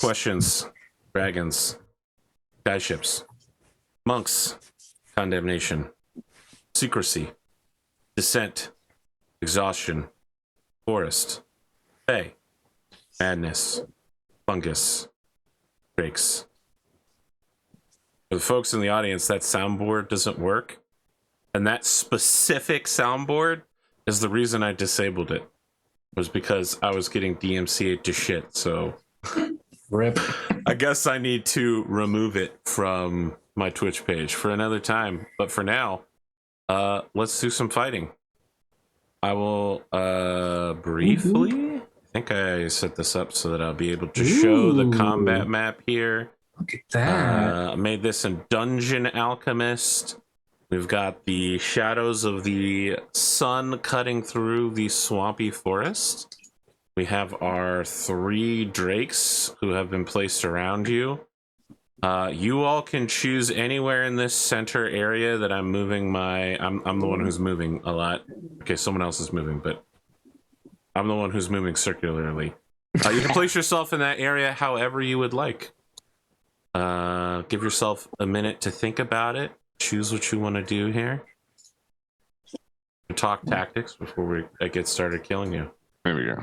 questions, dragons, skyships, monks, condemnation, secrecy, descent, exhaustion, forest, fey, madness, fungus, drakes. For the folks in the audience, that soundboard doesn't work, and that specific soundboard is the reason I disabled it. Was because I was getting DMCA'd to shit, so rip. I guess I need to remove it from my Twitch page for another time. But for now, let's do some fighting. I will briefly, I think I set this up so that I'll be able to show the combat map here. Look at that. I made this in Dungeon Alchemist. We've got the shadows of the sun cutting through the swampy forest. We have our 3 drakes who have been placed around you. You all can choose anywhere in this center area that I'm moving my... I'm the one who's moving a lot. Okay, someone else is moving, but I'm the one who's moving circularly. You can place yourself in that area however you would like. Give yourself a minute to think about it. Choose what you want to do here. Talk tactics before I get started killing you. There we go.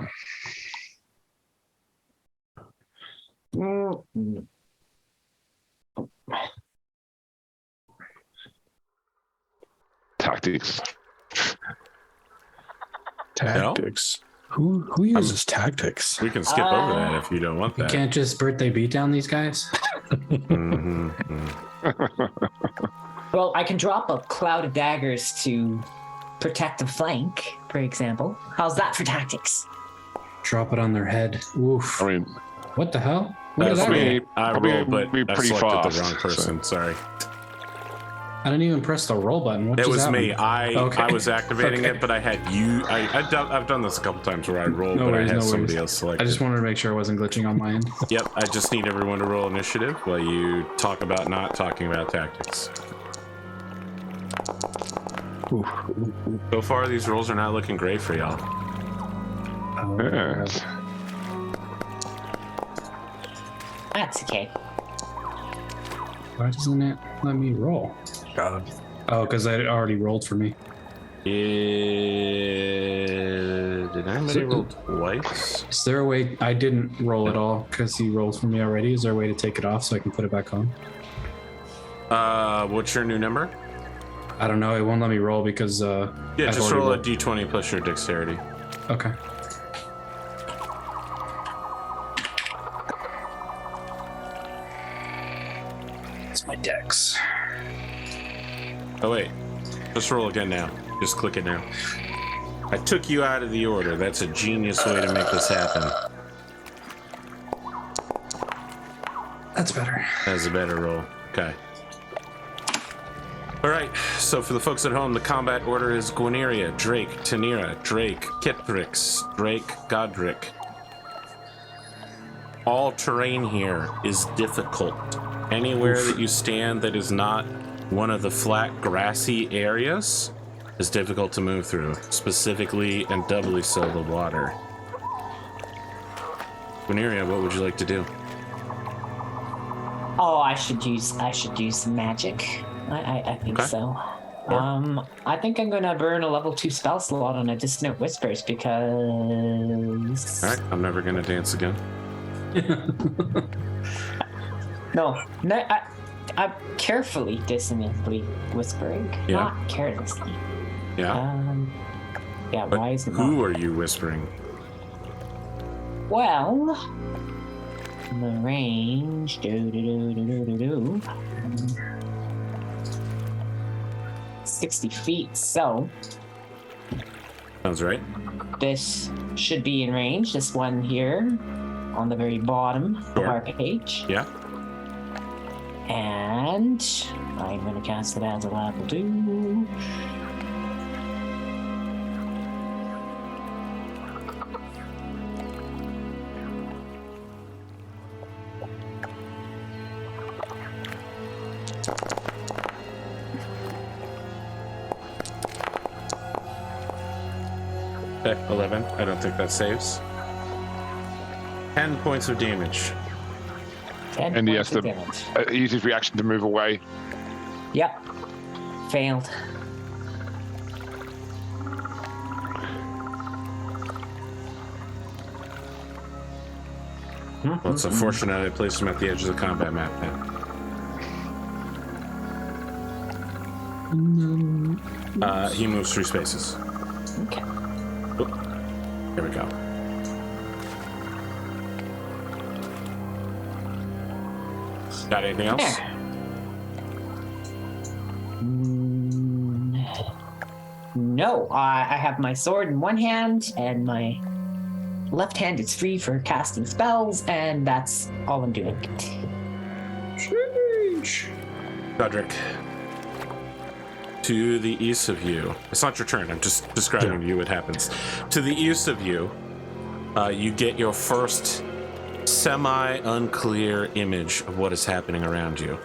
Tactics. Tactics. Who uses tactics? We can skip over that if you don't want You that. can't just birthday beat down these guys? Well, I can drop a cloud of daggers to protect the flank, for example. How's that for tactics? Drop it on their head. Oof. I mean, What the hell? What did That's I me. roll? I Probably rolled, but be I pretty selected fast, the wrong person. Sorry. I didn't even press the roll button. What It just was happened? me. I was activating Okay. it, but I had you. I've done this a couple times where I rolled, No but worries, I had no somebody worries. else selected. I just wanted to make sure I wasn't glitching on my end. Yep, I just need everyone to roll initiative while you talk about not talking about tactics. Oof. So far, these rolls are not looking great for y'all. yeah. That's okay. Why doesn't it let me roll? God. Oh, because I already rolled for me. Did anybody roll twice? Is there a way? I didn't roll at all because he rolled for me already. Is there a way to take it off so I can put it back on? What's your new number? I don't know. It won't let me roll because Yeah, I've just already roll a rolled. d20 plus your dexterity. Okay. It's my dex. Oh wait, just roll again now. Just click it now. I took you out of the order. That's a genius way to make this happen. That's better. That's a better roll. Okay. All right. So for the folks at home, the combat order is Gwyneria, Drake, Tanira, Drake, Kitbrix, Drake, Godric. All terrain here is difficult. Anywhere that you stand that is not one of the flat grassy areas is difficult to move through, specifically and doubly so the water. Gwyneria, what would you like to do? Oh, I should use some magic. I think Okay. so. I think I'm gonna burn a level 2 spell slot on a Dissonant Whispers because. All right, I'm never gonna dance again. No, I'm carefully dissonantly whispering, Yeah. not carelessly. Yeah. Yeah. But Why is it who not? are you whispering? Well, the range. 60 feet. So Sounds right. this should be in range. This one here, on the very bottom of Sure. our page. Yeah. And I'm going to cast it as a level 2. Okay, 11. I don't think that saves. 10 points of damage. 10 And he points has of to damage. use his reaction to move away. Yep. Failed. Well, it's unfortunate I placed him at the edge of the combat map. He moves 3 spaces. Okay. Oop. There we go. Got anything else? There. No, I have my sword in one hand, and my left hand is free for casting spells, and that's all I'm doing. Godric. To the east of you. It's not your turn, I'm just describing to you what happens. To the east of you, you get your first semi-unclear image of what is happening around you.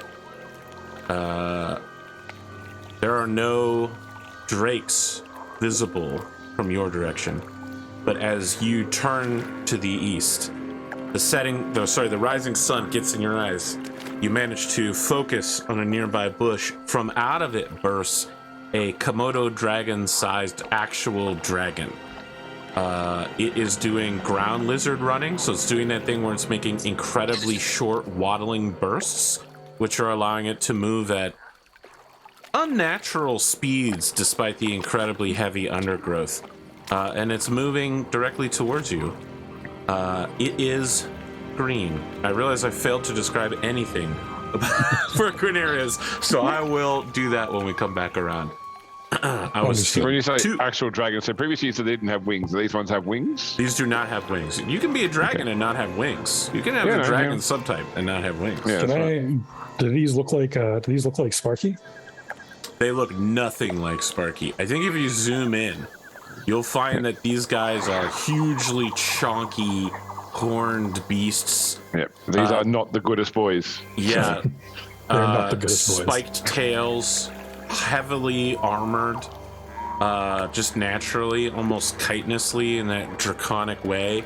There are no drakes visible from your direction, but as you turn to the east, the rising sun gets in your eyes. You manage to focus on a nearby bush. From out of it bursts a Komodo dragon-sized actual dragon. It is doing ground lizard running, so it's doing that thing where it's making incredibly short waddling bursts, which are allowing it to move at unnatural speeds despite the incredibly heavy undergrowth. And it's moving directly towards you. It is green. I realize I failed to describe anything for green areas, so I will do that when we come back around. I was When you say actual dragons, so previously you said they didn't have wings. Do these ones have wings? These do not have wings. You can be a dragon and not have wings. You can have the dragon subtype and not have wings. Yeah, Do these look like Sparky? They look nothing like Sparky. I think if you zoom in, you'll find that these guys are hugely chonky, horned beasts. Yeah, these are not the goodest boys. Yeah. They're not the goodest boys. Spiked tails, heavily armored, just naturally, almost chitinously in that draconic way.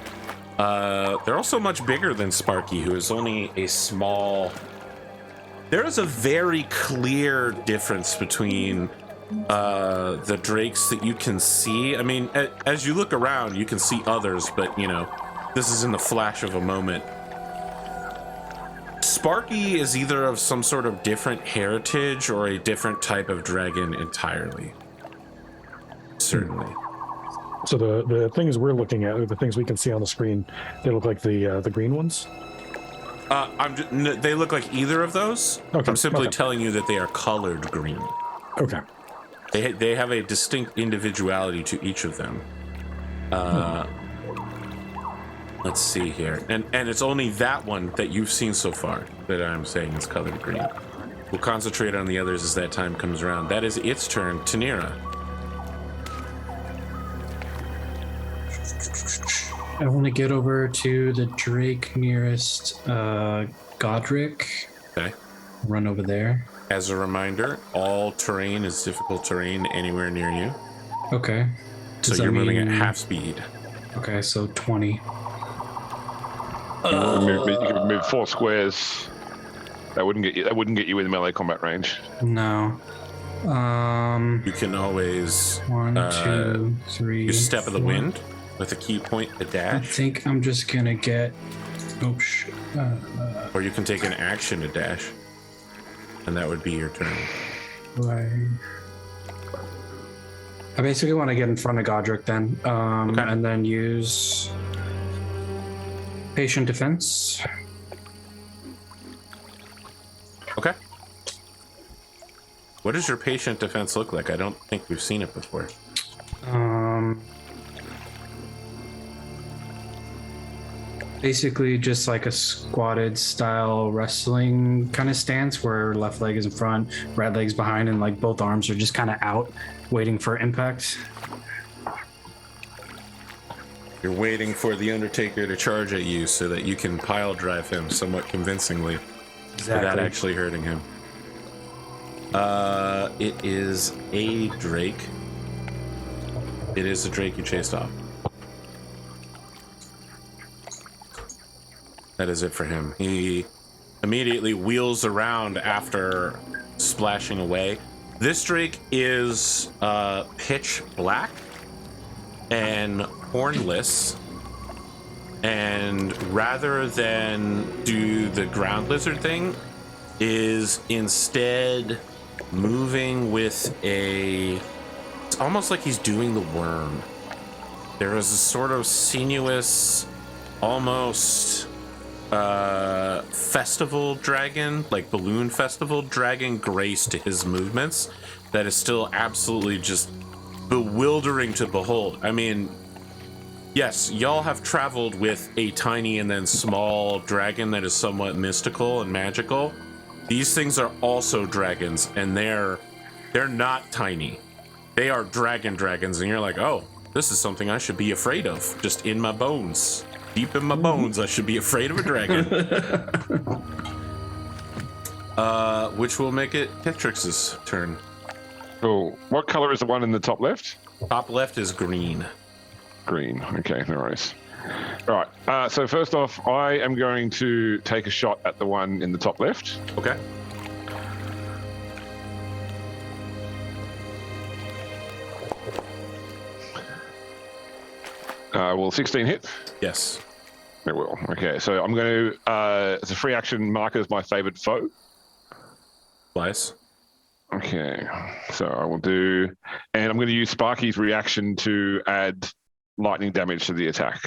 They're also much bigger than Sparky, who is only a small... There is a very clear difference between the drakes that you can see. I mean, as you look around, you can see others, but, you know, this is in the flash of a moment. Sparky is either of some sort of different heritage or a different type of dragon entirely. Certainly. So the things we're looking at, or the things we can see on the screen, they look like the green ones. They look like either of those. Okay, I'm simply okay. telling you that they are colored green. Okay. They have a distinct individuality to each of them. Let's see here, and it's only that one that you've seen so far that I'm saying is colored green. We'll concentrate on the others as that time comes around. That is its turn. Tanira. I want to get over to the Drake nearest Godric. Okay. Run over there. As a reminder, all terrain is difficult terrain anywhere near you. Okay. So Does that you're moving at mean- half speed. Okay, so 20. You can move 4 squares. That wouldn't get you in melee combat range. No. You can always 1, 2, 3. use Step of the 4. Wind with a key point, a I dash, think I'm just gonna get. Oh shit. or you can take an action to dash, and that would be your turn. I basically want to get in front of Godric then, Okay. and then use patient defense. Okay. What does your patient defense look like? I don't think we've seen it before. Basically just like a squatted style wrestling kind of stance where left leg is in front, right leg's behind, and like both arms are just kind of out waiting for impact. You're waiting for the Undertaker to charge at you so that you can pile drive him somewhat convincingly without actually hurting him. It is a Drake. It is a Drake you chased off. That is it for him. He immediately wheels around after splashing away. This drake is pitch black and hornless, and rather than do the ground lizard thing, is instead moving with it's almost like he's doing the worm. There is a sort of sinuous, almost festival dragon, like balloon festival dragon grace to his movements that is still absolutely just bewildering to behold. I mean, yes, y'all have traveled with a tiny and then small dragon that is somewhat mystical and magical. These things are also dragons, and they're not tiny. They are dragons, and you're like, oh, this is something I should be afraid of. Just in my bones. Deep in my bones, I should be afraid of a dragon. Which will make it Tetrix's turn. Cool. What color is the one in the top left? Top left is green. Green. Okay, no worries. All right. So first off, I am going to take a shot at the one in the top left. Okay. Will 16 hit? Yes. It will. Okay, so I'm going to, as a free action, mark it as my favorite foe. Slice. Okay, so I will do, and I'm going to use Sparky's reaction to add lightning damage to the attack.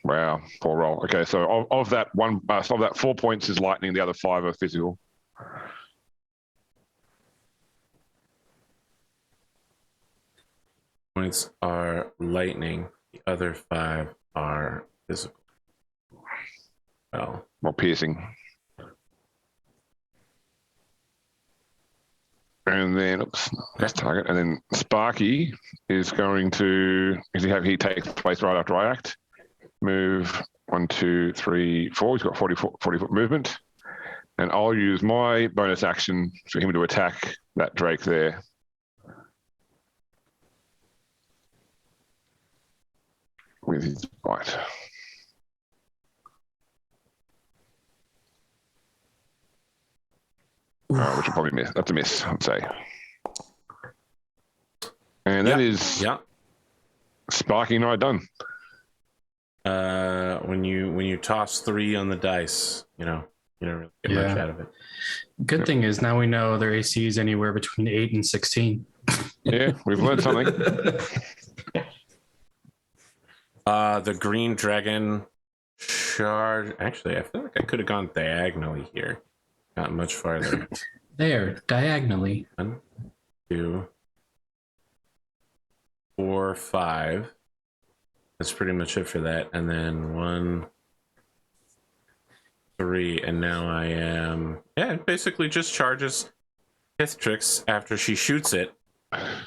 Wow, poor roll. Okay, so of that one, so of that 4 points is lightning, the other 5 are physical. Points are lightning. The other 5 are physical. Well, Piercing. And then, oops, that's target. And then Sparky is going to, he takes place right after I act. Move 1, 2, 3, 4. He's got 40 foot movement. And I'll use my bonus action for him to attack that Drake there. With his bite. Which will probably miss. That's a miss, I'd say. And that is Sparky and I done. When you toss 3 on the dice, you don't really get much out of it. Good thing is now we know their AC is anywhere between 8 and 16. Yeah, we've learned something. The green dragon charge. Actually, I feel like I could have gone diagonally here. Not much farther. There, diagonally. 1, 2, 4, 5. That's pretty much it for that. And then 1, 3, and now I am. Yeah, it basically just charges Pithtrix after she shoots it.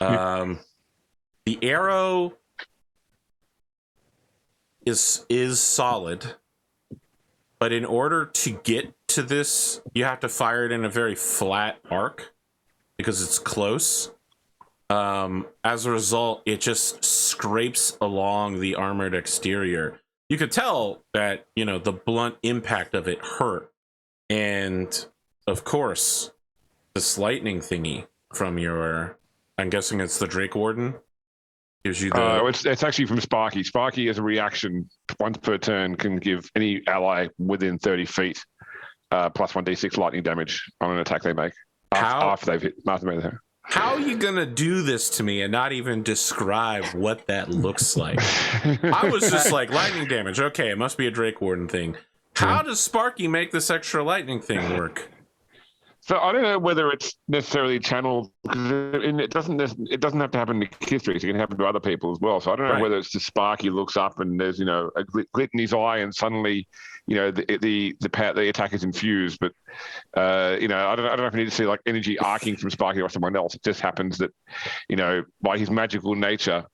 The arrow is solid, but in order to get to this, you have to fire it in a very flat arc because it's close. As a result, it just scrapes along the armored exterior. You could tell that, the blunt impact of it hurt. And of course, this lightning thingy from I'm guessing it's the Drake Warden, gives you the... it's actually from Sparky. Sparky, as a reaction, once per turn, can give any ally within 30 feet plus 1d6 lightning damage on an attack they make after they've hit. How are you gonna do this to me and not even describe what that looks like? I was just like, lightning damage. Okay, it must be a Drake Warden thing. How does Sparky make this extra lightning thing work? So I don't know whether it's necessarily channeled, because it doesn't have to happen to Kithtrix. It can happen to other people as well. So I don't know whether it's just Sparky looks up and there's a glit in his eye and suddenly the attack is infused. But I don't know if you need to see like energy arcing from Sparky or someone else. It just happens that by his magical nature,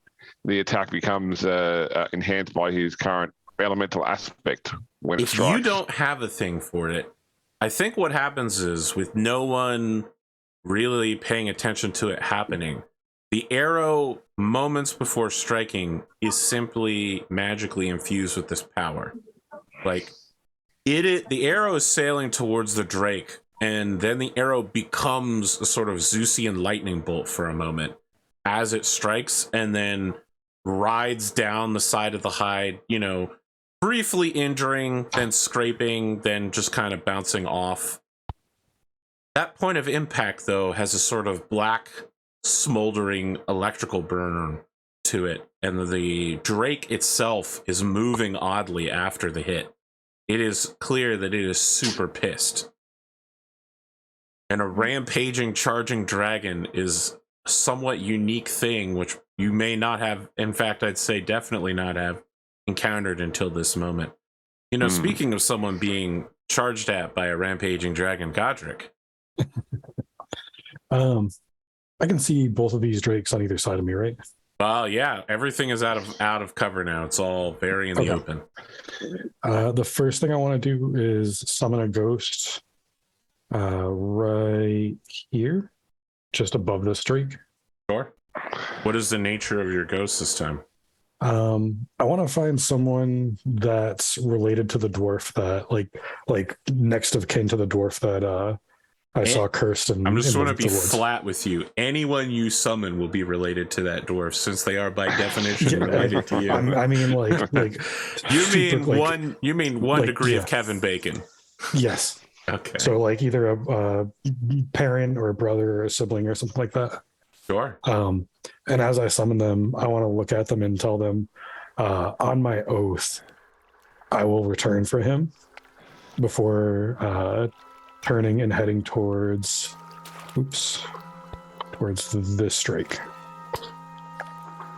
the attack becomes enhanced by his current elemental aspect when it strikes. If you don't have a thing for it, I think what happens is, with no one really paying attention to it happening, The arrow, moments before striking, is simply magically infused with this power. Like, the arrow is sailing towards the Drake, and then the arrow becomes a sort of Zeusian lightning bolt for a moment as it strikes, and then rides down the side of the hide, you know, briefly injuring, then scraping, then just kind of bouncing off. That point of impact, though, has a sort of black, smoldering electrical burn to it, and the Drake itself is moving oddly after the hit. It is clear that it is super pissed. And a rampaging, charging dragon is a somewhat unique thing, which you may not have, in fact, I'd say definitely not have encountered until this moment. You know, speaking of someone being charged at by a rampaging dragon, Godric. I can see both of these drakes on either side of me, right? Well, yeah, everything is out of cover now. It's all very in the open. The first thing I want to do is summon a ghost right here, just above this drake. Sure. What is the nature of your ghost this time? I want to find someone that's related to the dwarf that, like next of kin to the dwarf that I saw cursed. And I'm just going to be flat with you. Anyone you summon will be related to that dwarf, since they are by definition related to you. I mean, like you mean one like, degree yeah. of Kevin Bacon. Yes. Okay. So like either a parent or a brother or a sibling or something like that. Sure. And as I summon them, I want to look at them and tell them, on my oath, I will return for him before turning and heading towards this drake.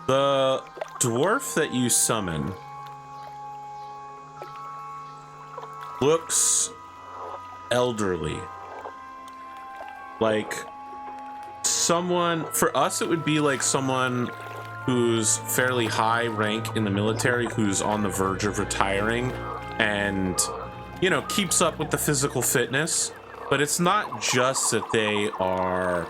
The dwarf that you summon looks elderly. Like someone, for us it would be like someone who's fairly high rank in the military, who's on the verge of retiring and, you know, keeps up with the physical fitness. But it's not just that they are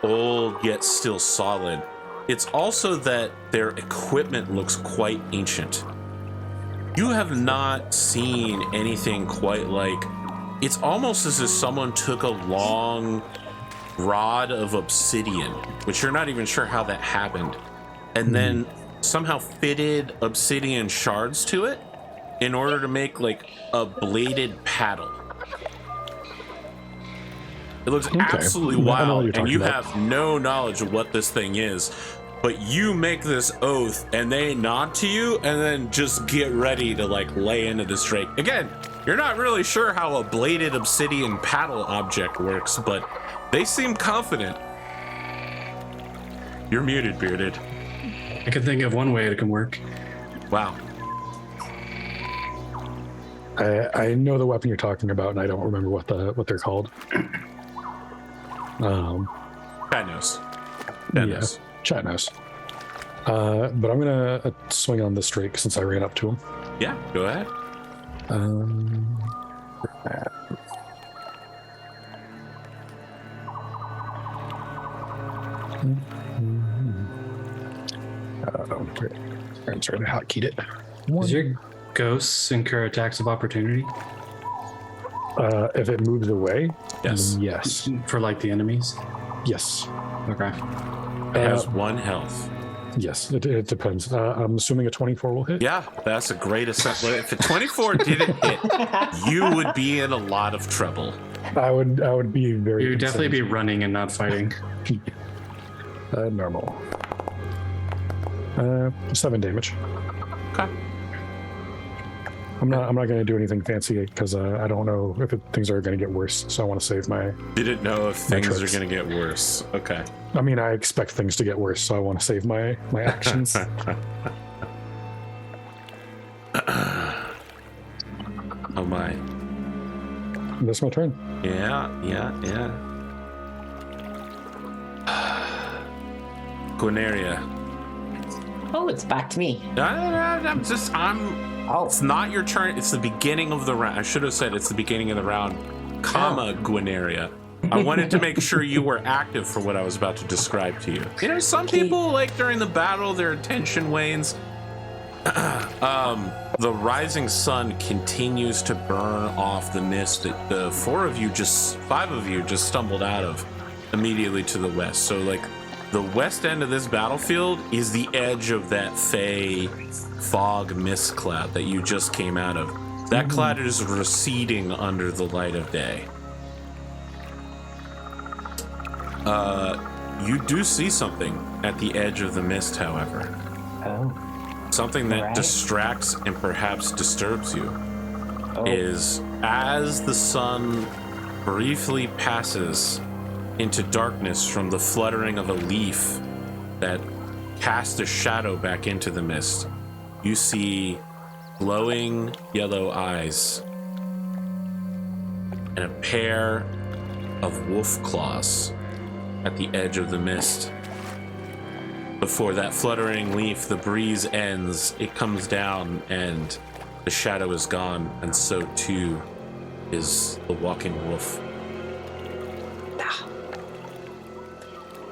old yet still solid. It's also that their equipment looks quite ancient. You have not seen anything quite like... It's almost as if someone took a long rod of obsidian, which you're not even sure how that happened, and then somehow fitted obsidian shards to it in order to make like a bladed paddle. It looks absolutely wild, and you have no knowledge of what this thing is, but you make this oath and they nod to you and then just get ready to like lay into this drake. Again, you're not really sure how a bladed obsidian paddle object works, but they seem confident. You're muted, Bearded. I can think of one way it can work. Wow. I know the weapon you're talking about, and I don't remember what they're called. Chat knows. Chat knows. But I'm gonna swing on this drake since I ran up to him. Yeah, go ahead. I'm sorry to hotkeyed it. Does your ghosts incur attacks of opportunity? If it moves away, Yes. yes, For like the enemies? yes, Okay. It has 1 health. yes. It depends. I'm assuming a 24 will hit. Yeah, that's a great assessment. If a 24 didn't hit, you would be in a lot of trouble. I would be very. You would definitely be concerned. running and not fighting. Normal. 7 damage. Okay. I'm not going to do anything fancy because I don't know if things are going to get worse. So I want to save my. Didn't know if things are tricks. going to get worse. Okay. I mean, I expect things to get worse, so I want to save my actions. Oh my. That's my turn. Yeah. Guineria. Oh, it's back to me. Oh, It's not your turn. It's the beginning of the round. I should have said it's the beginning of the round, comma, Guineria. I wanted to make sure you were active for what I was about to describe to you. You know, some people, like, during the battle, their attention wanes. The rising sun continues to burn off the mist that the five of you just stumbled out of immediately to the west. So, like, the west end of this battlefield is the edge of that fey fog mist cloud that you just came out of. That cloud is receding under the light of day. You do see something at the edge of the mist, however. Oh. Something that Alright. distracts and perhaps disturbs you is as the sun briefly passes into darkness from the fluttering of a leaf that casts a shadow back into the mist, you see glowing yellow eyes and a pair of wolf claws at the edge of the mist. Before that fluttering leaf, the breeze ends, it comes down, and the shadow is gone, and so too is the walking wolf.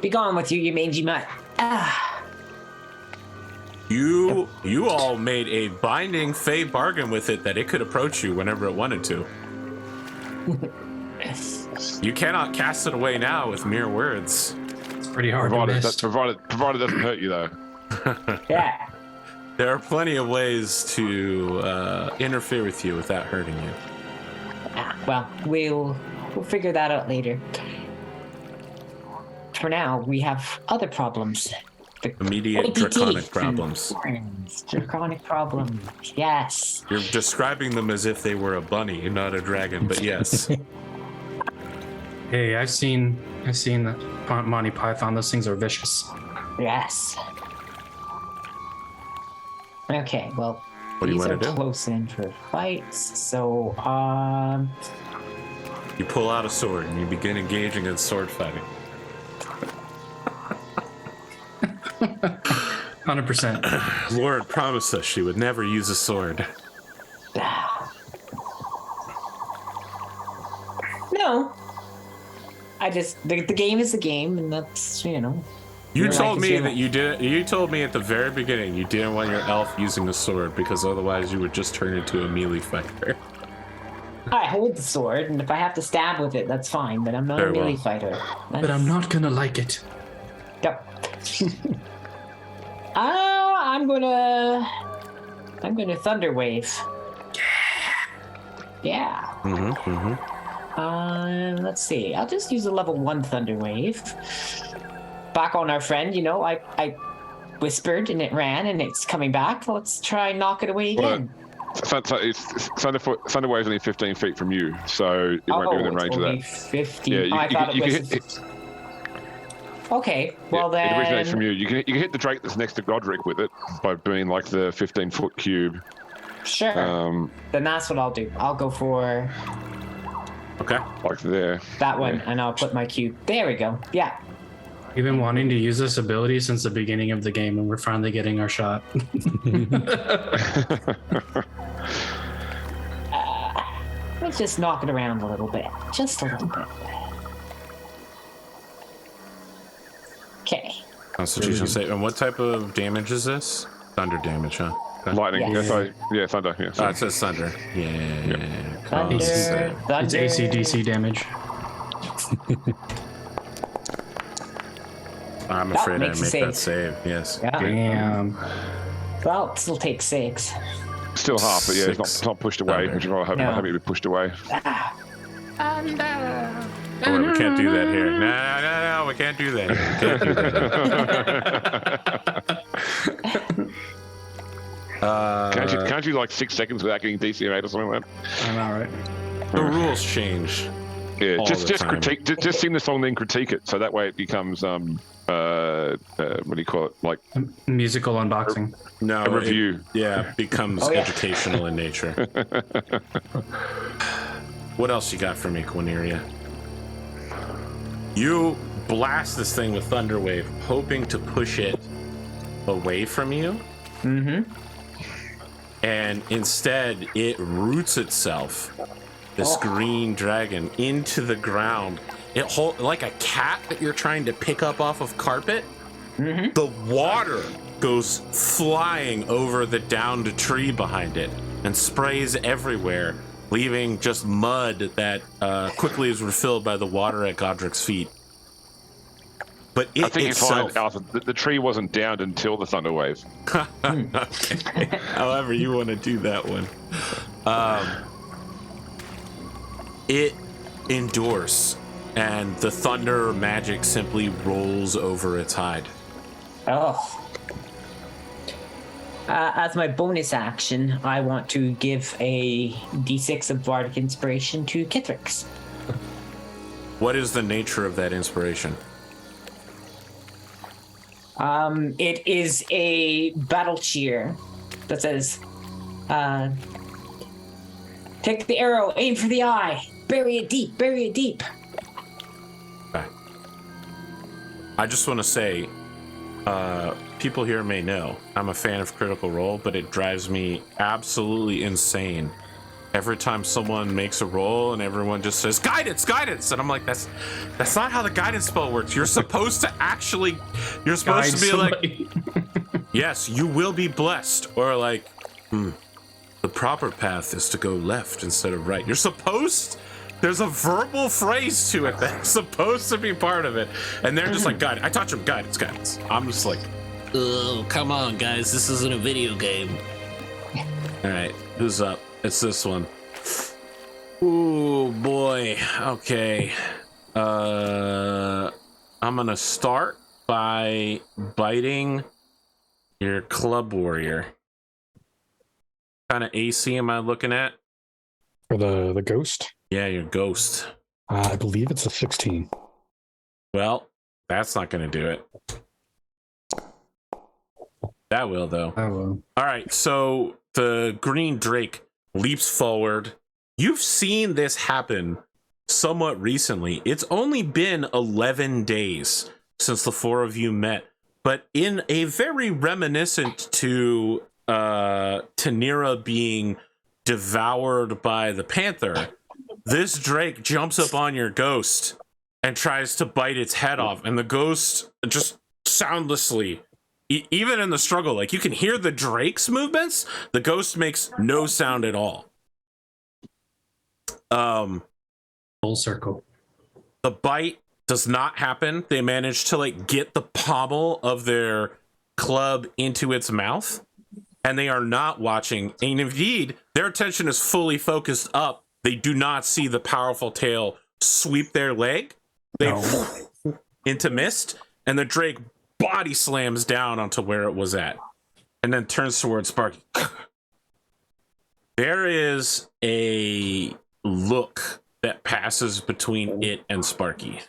Be gone with you, you mangy mutt. You all made a binding fey bargain with it that it could approach you whenever it wanted to. You cannot cast it away now with mere words. It's pretty hard to Provided miss. it doesn't hurt you though. Yeah. There are plenty of ways to interfere with you without hurting you. Well, we'll figure that out later. For now, we have other problems. The Immediate OPT. draconic problems. Draconic problems, yes. You're describing them as if they were a bunny, not a dragon, but yes. Hey, I've seen the Monty Python. Those things are vicious. Yes. Okay, well, What do you these want are to do? close in for fights, so, You pull out a sword and you begin engaging in sword fighting. 100%. Lauren promised us she would never use a sword. No. I just, the game is the game, and that's, you know. You Your told life is me your that life. you did. You told me at the very beginning you didn't want your elf using a sword because otherwise you would just turn into a melee fighter. I hold the sword, and if I have to stab with it, that's fine, but I'm not Very a melee well. fighter. But I'm not gonna like it. Yep. I'm gonna Thunder Wave. Yeah. Let's see. I'll just use a level 1 Thunder Wave. Back on our friend, you know, I whispered and it ran and it's coming back. Let's try and knock it away again. Thunder Wave's only 15 feet from you, so it won't be within range of only that. 15. Yeah, I thought you it can was. hit. Okay, well It then. originates from you. You can hit the Drake that's next to Godric with it by being like the 15-foot cube. Sure. Then that's what I'll do. I'll go for Okay. Like there. that one, Yeah. and I'll put my cube. There we go. Yeah. We've been wanting to use this ability since the beginning of the game, and we're finally getting our shot. Let's just knock it around a little bit. Just a little bit. Okay. Constitution save. And what type of damage is this? Thunder damage, huh? Okay. Lightning. Yes. Sorry. Yeah, thunder. Yeah. Oh, Sorry. it says thunder. Yeah. Thunder. It's AC/DC damage. I'm afraid I makes a make that save. save. Yes. Yeah. Damn. Well, it'll take 6. Still half, but yeah, it's Six. not pushed away, Thunder. which is why I'm No. happy to be pushed away. Oh, wait, we can't do that here. No, we can't do that. We can't do that. Can't you like 6 seconds without getting DC8 or something like that? I'm all right. The rules change. Yeah, All just the time. critique, just sing the song, then critique it. So that way it becomes what do you call it? Like Musical unboxing. No, a review. It becomes Oh, yeah. educational in nature. What else you got for me, Quineria? You blast this thing with Thunder Wave, hoping to push it away from you. And instead, it roots itself, this green dragon, into the ground like a cat that you're trying to pick up off of carpet. Mm-hmm. The water goes flying over the downed tree behind it and sprays everywhere, leaving just mud that quickly is refilled by the water at Godric's feet. But I think itself, it's fine, Arthur. The tree wasn't downed until the thunder wave. okay. However you want to do that one. It endures, and the thunder magic simply rolls over its hide. Oh. As my bonus action, I want to give a d6 of Bardic Inspiration to Kithrix. What is the nature of that inspiration? It is a battle cheer that says, take the arrow, aim for the eye, bury it deep, bury it deep. Okay. I just want to say, people here may know I'm a fan of Critical Role, but it drives me absolutely insane every time someone makes a roll and everyone just says guidance, guidance, and I'm like, that's not how the guidance spell works. You're supposed to actually, you're supposed to be somebody. like, yes, you will be blessed, or like, the proper path is to go left instead of right. You're supposed, there's a verbal phrase to it that's supposed to be part of it, and they're just like, guidance. I taught you guidance, guidance. I'm just like, oh, come on, guys, this isn't a video game. All right, who's up? It's this one. Ooh, boy. Okay. I'm gonna start by biting your club warrior. Kind of AC am I looking at? For the ghost? Yeah, your ghost. I believe it's a 16. Well, that's not gonna do it. That will, though. I will. All right, so the green drake leaps forward. You've seen this happen somewhat recently. It's only been 11 days since the four of you met, but in a very reminiscent to Tanira being devoured by the panther, this drake jumps up on your ghost and tries to bite its head off, and the ghost just soundlessly, even in the struggle, like you can hear the drake's movements, the ghost makes no sound at all. Full circle. The bite does not happen. They manage to like get the pommel of their club into its mouth, and they are not watching. And indeed, their attention is fully focused up. They do not see the powerful tail sweep their leg. They into mist, and the drake body slams down onto where it was at, and then turns towards Sparky. There is a look that passes between it and Sparky.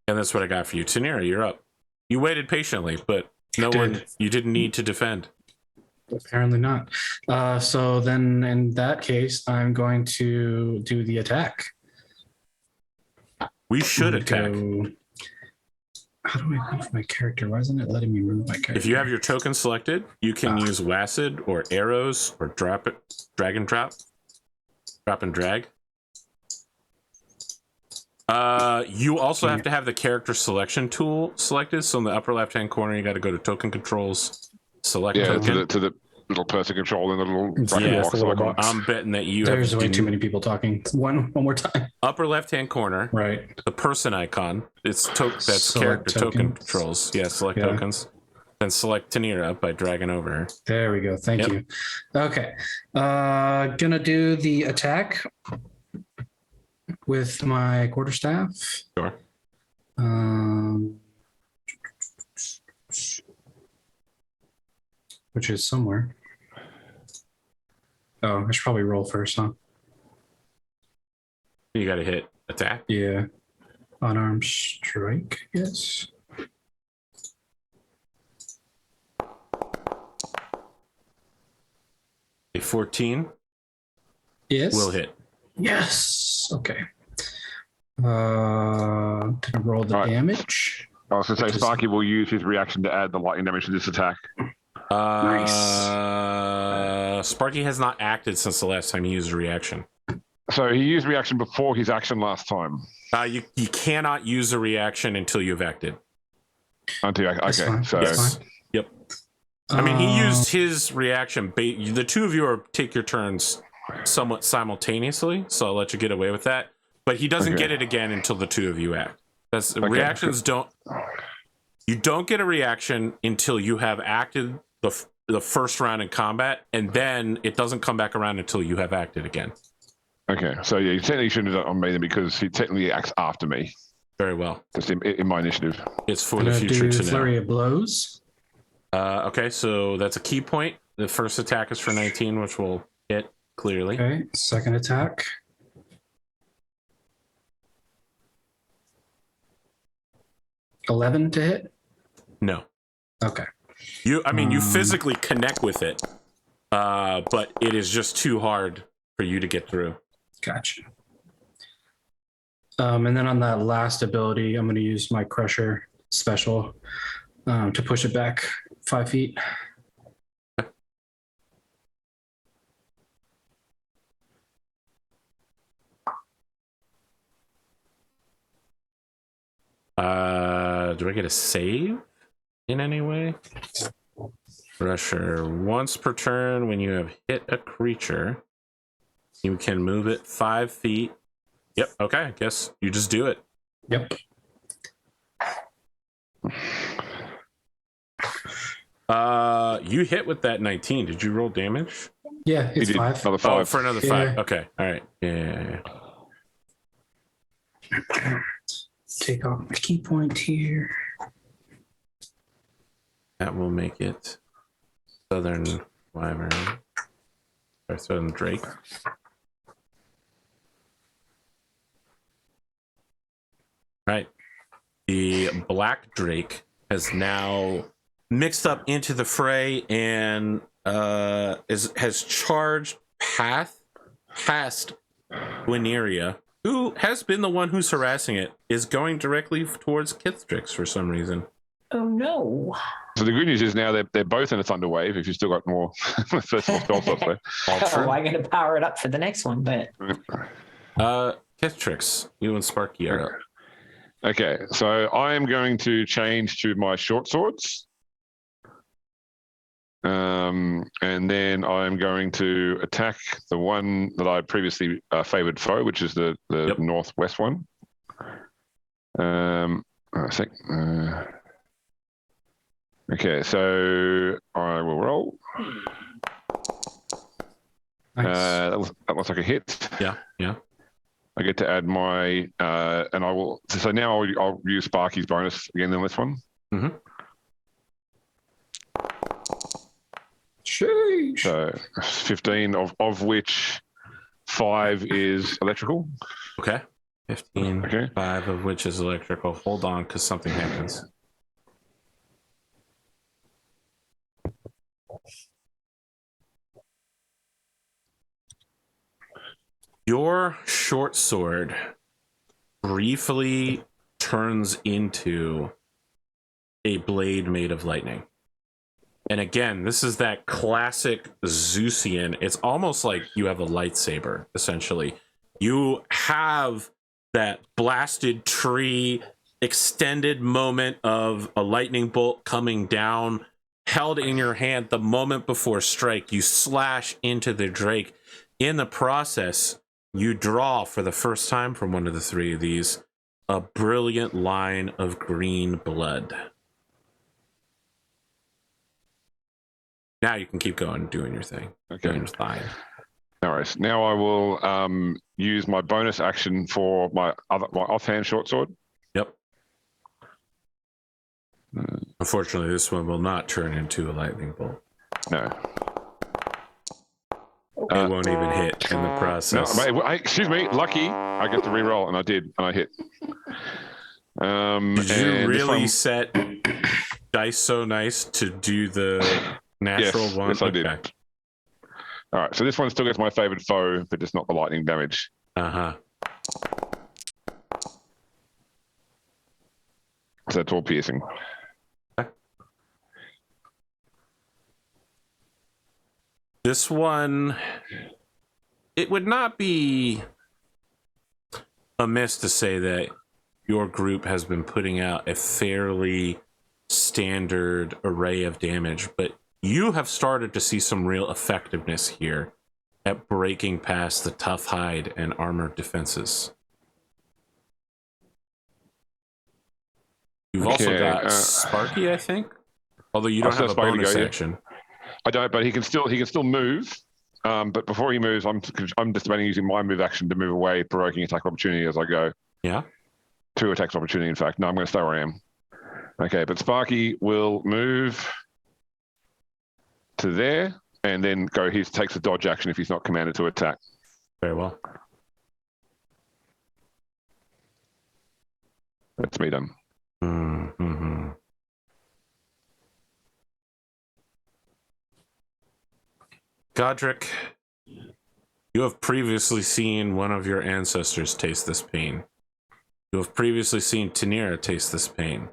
And that's what I got for you. Tanira, you're up. You waited patiently, but you didn't need to defend. Apparently not. So then in that case, I'm going to do the attack. We should attack. How do I move my character? Why isn't it letting me move my character? If you have your token selected, you can use Wacid or arrows or drop and drag. You also have to have the character selection tool selected. So in the upper left-hand corner, you got to go to token controls, select token. To the little person controlling the little Yeah, box. I'm betting that you There's have way too many people talking. One more time. upper left-hand corner, Right. the person icon. It's that's Select character token tokens. controls. Yeah, select Yeah. tokens. Then select Tanira by dragging over her. There we go. Thank Yep. you. Okay. Gonna do the attack with my quarterstaff. Sure. Which is somewhere. Oh, I should probably roll first, huh? You got to hit attack. Yeah. Unarmed strike, yes. A 14 Yes. will hit. Yes. Okay. Gonna roll the Right. damage. I was going to say, Which is- Sparky will use his reaction to add the lightning damage to this attack. Sparky has not acted since the last time he used a reaction. So he used reaction before his action last time. You cannot use a reaction until you've acted. That's Okay, fine. so That's fine. Yep. I mean, he used his reaction. The two of you take your turns somewhat simultaneously, so I'll let you get away with that. But he doesn't get it again until the two of you act. Reactions don't. You don't get a reaction until you have acted the first round in combat, and then it doesn't come back around until you have acted again. Okay, so yeah, you technically shouldn't have done it on me then because he technically acts after me. Very well. Just in my initiative. It's for the future to know. Flurry of blows. Okay, so that's a key point. The first attack is for 19, which will hit clearly. Okay, second attack. $11 to hit. No. Okay. You physically connect with it, but it is just too hard for you to get through. Gotcha. And then on that last ability, I'm going to use my Crusher special to push it back 5 feet. Do I get a save in any way? Crusher. Once per turn, when you have hit a creature, you can move it 5 feet. Yep. Okay. I guess you just do it. Yep. You hit with that 19. Did you roll damage? Yeah, it's 5. Another 5. Oh, for another 5. Yeah. Okay. All right. Yeah. Take off my key point here. That will make it Southern Wyvern. Or Southern Drake. Right. The Black Drake has now mixed up into the fray and has charged past Wineria, who has been the one who's harassing it, is going directly towards Kithtrix for some reason. Oh no. So the good news is now they're both in a thunder wave. If you've still got more first spell slots there. Oh, I'm gonna power it up for the next one, but Kithtrix, you and Sparky are up. Okay, so I am going to change to my short swords. And then I'm going to attack the one that I previously favored foe, which is the northwest one. I think. Okay, so I will roll. Nice. That looks like a hit. Yeah. I get to add my, and I will. So now I'll use Sparky's bonus again in this one. Mm-hmm. Sheesh. So 15 of which 5 is electrical. Okay. 15. Okay. 5 of which is electrical. Hold on, because something happens. Your short sword briefly turns into a blade made of lightning. And again, this is that classic Zeusian. It's almost like you have a lightsaber, essentially. You have that blasted tree extended moment of a lightning bolt coming down, held in your hand the moment before strike. You slash into the Drake. In the process, you draw for the first time from one of the 3 of these a brilliant line of green blood. Now you can keep going, doing your thing. Okay. Doing your thing. All right. Now I will use my bonus action for my offhand short sword. Yep. Unfortunately, this one will not turn into a lightning bolt. No. It won't even hit in the No, process. excuse me. Lucky, I get to re-roll, and I did, and I hit. Did you really set dice so nice to do the natural one? Yes, I did. All right, so this one still gets my favored foe, but just not the lightning damage. Uh-huh. So it's all piercing. This one, it would not be amiss to say that your group has been putting out a fairly standard array of damage, but you have started to see some real effectiveness here at breaking past the tough hide and armored defenses. You've also got Sparky, I think, although you don't have a bonus action. I don't, but he can still move. But before he moves, I'm just debating using my move action to move away, provoking attack opportunity as I go. Yeah. 2 attacks opportunity, in fact. No, I'm going to stay where I am. Okay, but Sparky will move to there and then go. He takes a dodge action if he's not commanded to attack. Very well. That's me done. Mm-hmm. Godric, you have previously seen one of your ancestors taste this pain. You have previously seen Tanira taste this pain.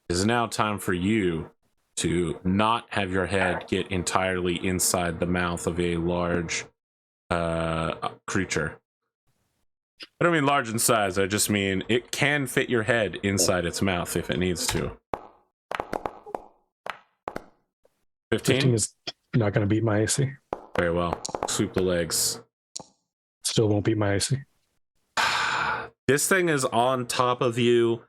It is now time for you to not have your head get entirely inside the mouth of a large creature. I don't mean large in size, I just mean it can fit your head inside its mouth if it needs to. 15 is not going to beat my AC. Very well. Sweep the legs. Still won't beat my AC. This thing is on top of you.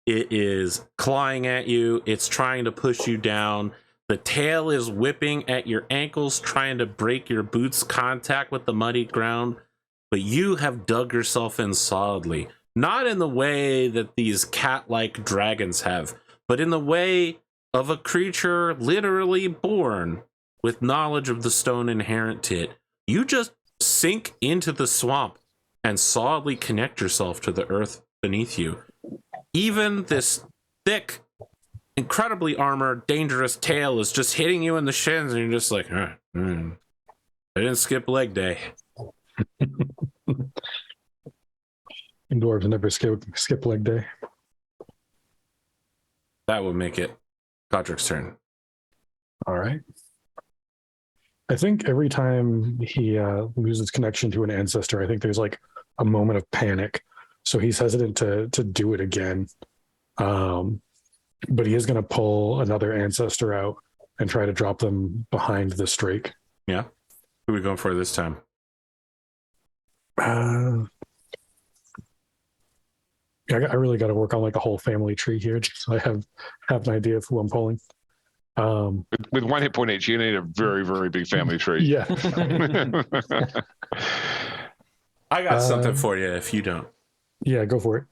It is clawing at you. It's trying to push you down. The tail is whipping at your ankles, trying to break your boots' contact with the muddy ground. But you have dug yourself in solidly. Not in the way that these cat-like dragons have, but in the way of a creature literally born with knowledge of the stone inherent to it. You just sink into the swamp and solidly connect yourself to the earth beneath you. Even this thick, incredibly armored, dangerous tail is just hitting you in the shins, and you're just like, I didn't skip leg day. And dwarves never skip leg day. That would make it Godric's turn. All right. I think every time he loses connection to an ancestor, I think there's like a moment of panic. So he's hesitant to do it again. But he is going to pull another ancestor out and try to drop them behind the strake. Yeah. Who are we going for this time? I really got to work on like a whole family tree here, just so I have an idea of who I'm pulling. With 1 hit point each, you need a very, very big family tree. Yeah. I got something for you if you don't. Yeah, go for it.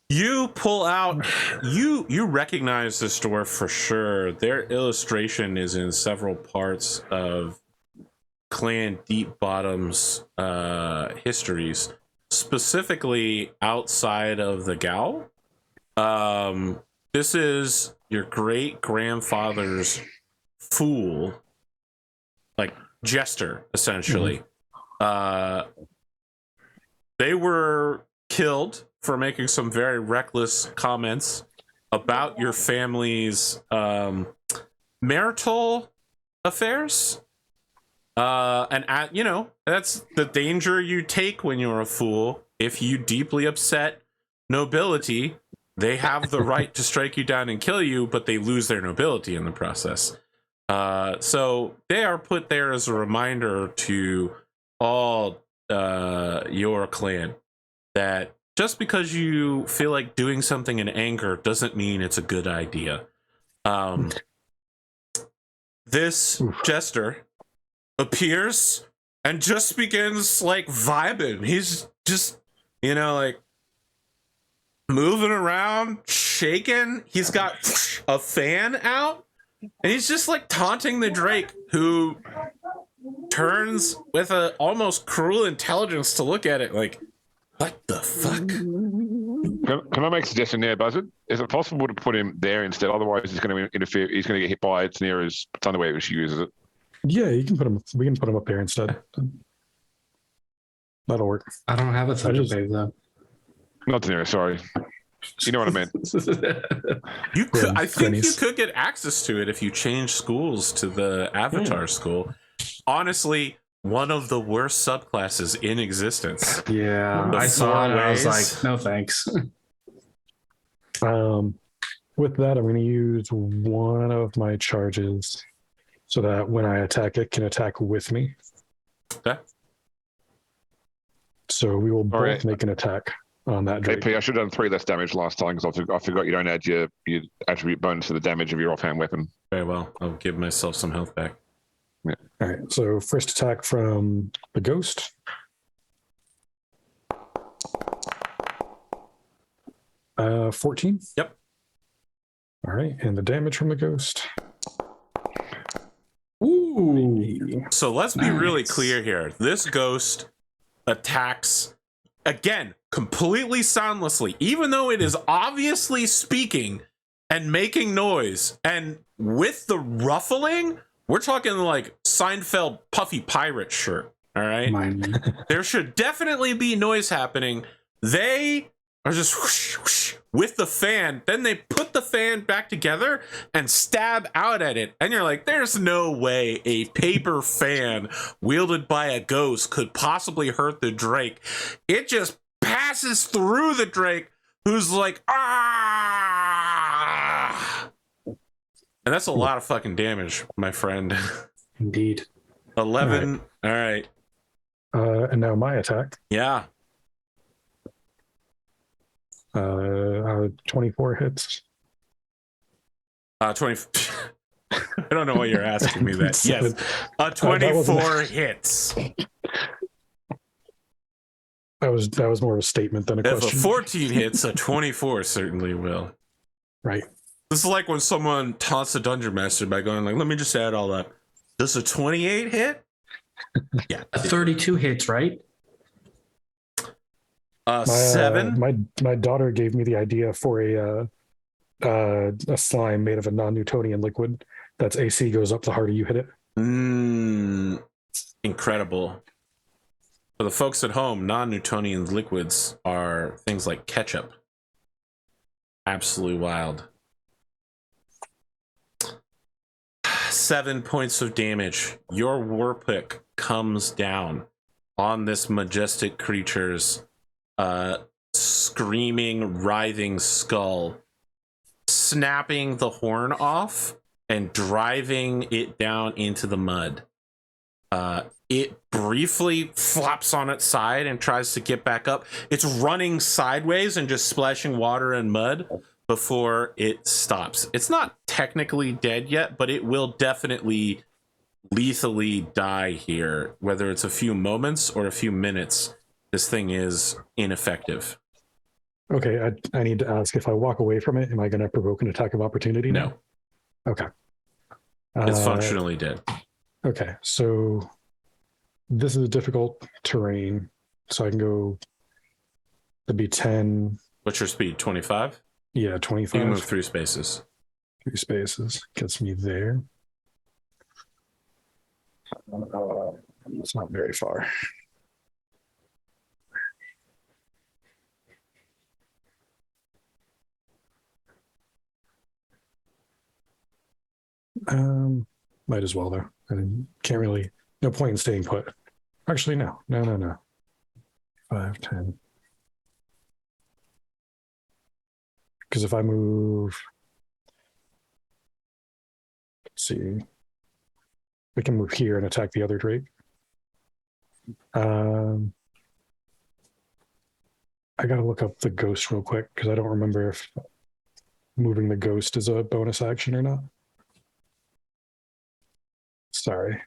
You pull out, you recognize this dwarf for sure. Their illustration is in several parts of Clan Deep Bottom's histories, specifically outside of the Gal. This is your great-grandfather's fool, like jester, essentially. They were killed for making some very reckless comments about your family's marital affairs. And that's the danger you take when you're a fool. If you deeply upset nobility, they have the right to strike you down and kill you, but they lose their nobility in the process. So they are put there as a reminder to all your clan that just because you feel like doing something in anger doesn't mean it's a good idea. This jester appears and just begins like vibing. He's just, like moving around, shaking. He's got a fan out, and he's just like taunting the Drake, who turns with a almost cruel intelligence to look at it like, what the fuck? Can I make a suggestion there, Buzzard? Is it possible to put him there instead? Otherwise, he's going to interfere. He's going to get hit by it near his Thunderwave if she uses it. Yeah, you can put him. We can put him up there instead. That'll work. I don't have a thunder wave though. Not Daenerys, sorry. You know what I meant. You could, I think you could get access to it if you change schools to the Avatar school. Honestly, one of the worst subclasses in existence. Yeah, The I saw it. And I was ways. like, no thanks. With that, I'm going to use one of my charges so that when I attack, it can attack with me. Okay. So we will both right. make an attack on that Drake. AP, I should have done 3 less damage last time because I forgot you don't add your attribute bonus to the damage of your offhand weapon. Very well. I'll give myself some health back. All right. So first attack from the ghost. 14. Yep. All right. And the damage from the ghost. Ooh. So let's be really Nice. clear here. This ghost attacks, again, completely soundlessly, even though it is obviously speaking and making noise. And with the ruffling, we're talking like Seinfeld puffy pirate shirt. All right. Mine. There should definitely be noise happening. They are just whoosh, whoosh, with the fan. Then they put the fan back together and stab out at it. And you're like, there's no way a paper fan wielded by a ghost could possibly hurt the Drake. It just passes through the Drake, who's like, ah. And that's a lot of fucking damage, my friend. Indeed. 11. All right. And now my attack. Yeah. 24 hits. 20. I don't know why you're asking me that. Yes. 24 hits. That was more of a statement than a If question. a 14 hits, a 24 certainly will. Right. This is like when someone taunts a dungeon master by going like, let me just add all up. Does a 28 hit? Yeah. 32 hits, right? 7. My daughter gave me the idea for a slime made of a non-Newtonian liquid that's AC goes up the harder you hit it. Incredible. For the folks at home, non-Newtonian liquids are things like ketchup. Absolutely wild. 7 points of damage. Your war pick comes down on this majestic creature's screaming, writhing skull, snapping the horn off and driving it down into the mud. It briefly flops on its side and tries to get back up. It's running sideways and just splashing water and mud before it stops. It's not technically dead yet, but it will definitely lethally die here. Whether it's a few moments or a few minutes, this thing is ineffective. Okay, I need to ask, if I walk away from it, am I going to provoke an attack of opportunity? No. Okay. It's functionally dead. Okay, so this is a difficult terrain, so I can go to be 10. What's your speed? 25? Yeah, You 25. can move 3 spaces. 3 spaces gets me there. It's not very far. Might as well though. I can't really. No point in staying put. Actually, no. 5, 10. Because if I move, let's see, we can move here and attack the other Drake. I gotta look up the ghost real quick because I don't remember if moving the ghost is a bonus action or not. Sorry.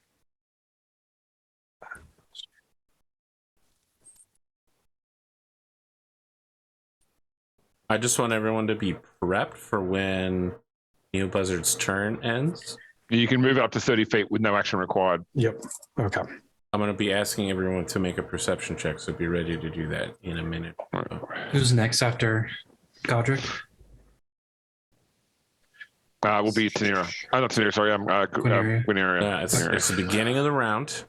I just want everyone to be prepped for when Neo Buzzard's turn ends. You can move up to 30 feet with no action required. Yep. Okay. I'm going to be asking everyone to make a perception check, so be ready to do that in a minute. Who's next after Godric? Will be Tenera. Not Tenera, sorry. Guineria. It's the beginning of the round.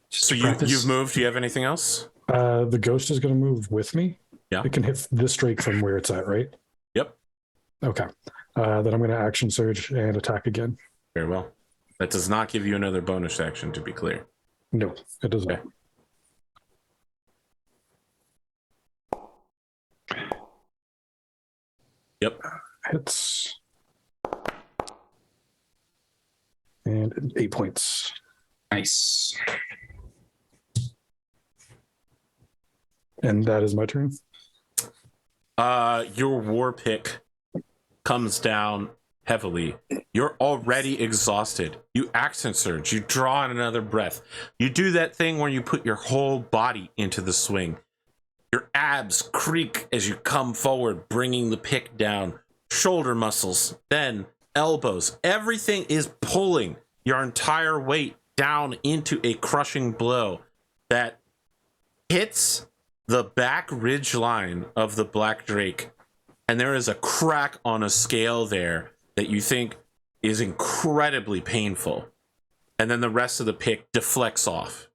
So you've moved. Do you have anything else? The ghost is going to move with me. Yeah. It can hit this Drake from where it's at, right? Yep. Okay. Then I'm going to action surge and attack again. Very well. That does not give you another bonus action, to be clear. No, it doesn't. Okay. Yep. Hits. And 8 points. Nice. And that is my turn. Your war pick comes down heavily. You're already exhausted. You accent surge. You draw in another breath. You do that thing where you put your whole body into the swing. Your abs creak as you come forward, bringing the pick down. Shoulder muscles, then elbows. Everything is pulling your entire weight down into a crushing blow that hits the back ridge line of the Black Drake. And there is a crack on a scale there that you think is incredibly painful. And then the rest of the pick deflects off.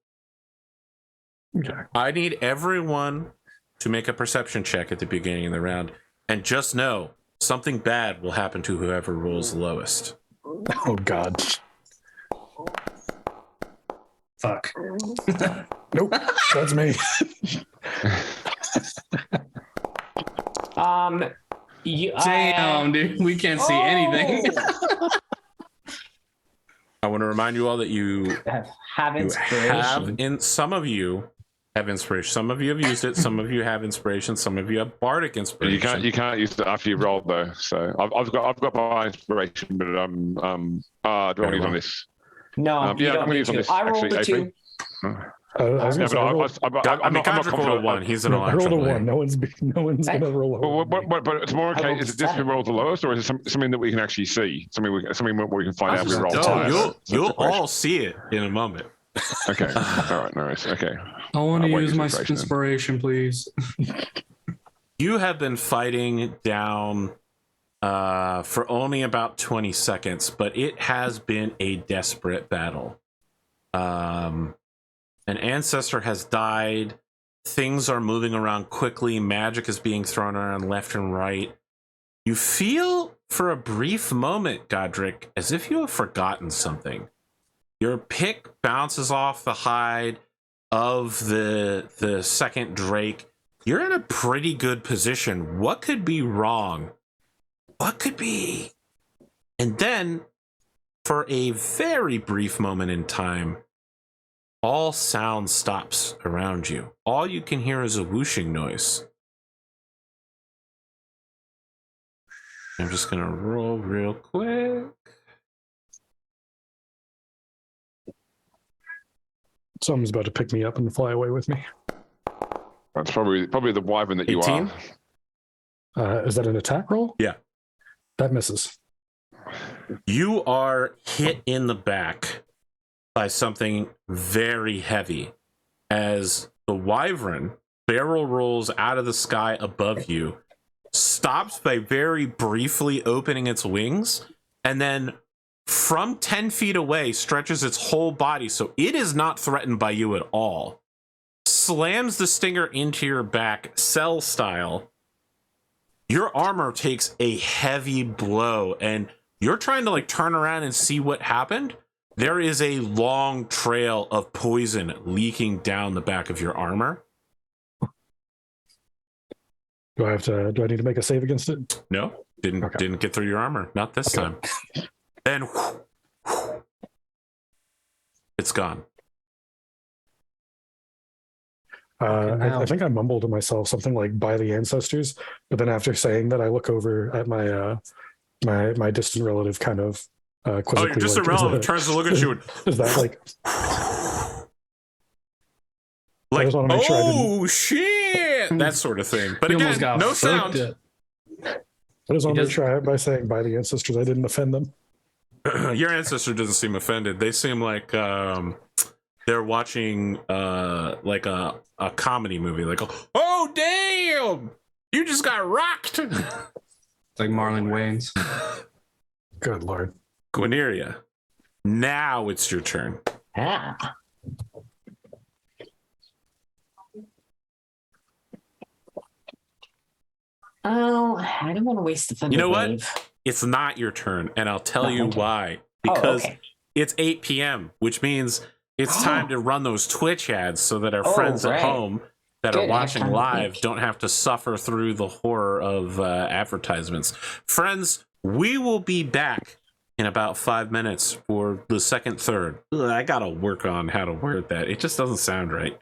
Okay. I need everyone to make a perception check at the beginning of the round. And just know, something bad will happen to whoever rolls the lowest. Oh, God. Fuck. Nope, that's me. Damn, dude, we can't see anything. I want to remind you all that you have inspiration. some of you have inspiration. Some of you have used it. Some of you have inspiration. Some of you have bardic inspiration. You can't use it after you roll though. So I've got my inspiration, but do I want to use on this? No, you don't need to. I rolled a 2. I was gonna say, I'm not Godric rolled a confident. 1. He's an I rolled a AAA. 1. No one's gonna roll a 1. But it's more I okay. rolled Is it just we 7. roll the lowest, or is it something that we can actually see? Something where we can find out we roll No, higher? you'll all see it in a moment. Okay. All right. Nice. Okay. I want to I'll use use my inspiration then. inspiration, please. You have been fighting down for only about 20 seconds, but it has been a desperate battle. An ancestor has died. Things are moving around quickly. Magic is being thrown around left and right. You feel for a brief moment, Godric, as if you have forgotten something. Your pick bounces off the hide of the second Drake. You're in a pretty good position. What could be wrong? What could be? And then, for a very brief moment in time, all sound stops around you. All you can hear is a whooshing noise. I'm just gonna roll real quick. Someone's about to pick me up and fly away with me. That's probably the wyvern that you 18? are. Is that an attack roll? Yeah. That misses. You are hit in the back by something very heavy as the wyvern barrel rolls out of the sky above you, stops by very briefly opening its wings, and then from 10 feet away stretches its whole body so it is not threatened by you at all. Slams the stinger into your back, cell style. Your armor takes a heavy blow, and you're trying to like turn around and see what happened. There is a long trail of poison leaking down the back of your armor. Do I need to make a save against it? No, didn't get through your armor. Not this time. Then it's gone. I think I mumbled to myself something like "by the ancestors," but then after saying that, I look over at my my distant relative, kind of quizzically. Oh, you're just like, irrelevant. Turns to look at you. And, is that like? like, just wanna make sure I oh shit, that sort of thing. But He again, almost got no fucked sound. up. I just want to make sure by saying "by the ancestors," I didn't offend them. Your ancestor doesn't seem offended. They seem like they're watching like a comedy movie. Like, oh damn, you just got rocked. It's like Marlon Wayans. Good lord. Guineria, now it's your turn. Ah. Oh, I don't want to waste the thunder You know what? wave. It's not your turn, and I'll tell Oh, you okay. why. Oh, Because okay. it's 8 p.m., which means It's time to run those Twitch ads so that our Oh, friends at right. home that Good, are I have watching time to live think. don't have to suffer through the horror of advertisements. Friends, we will be back in about 5 minutes for the second third. Ugh, I gotta work on how to word that. It just doesn't sound right.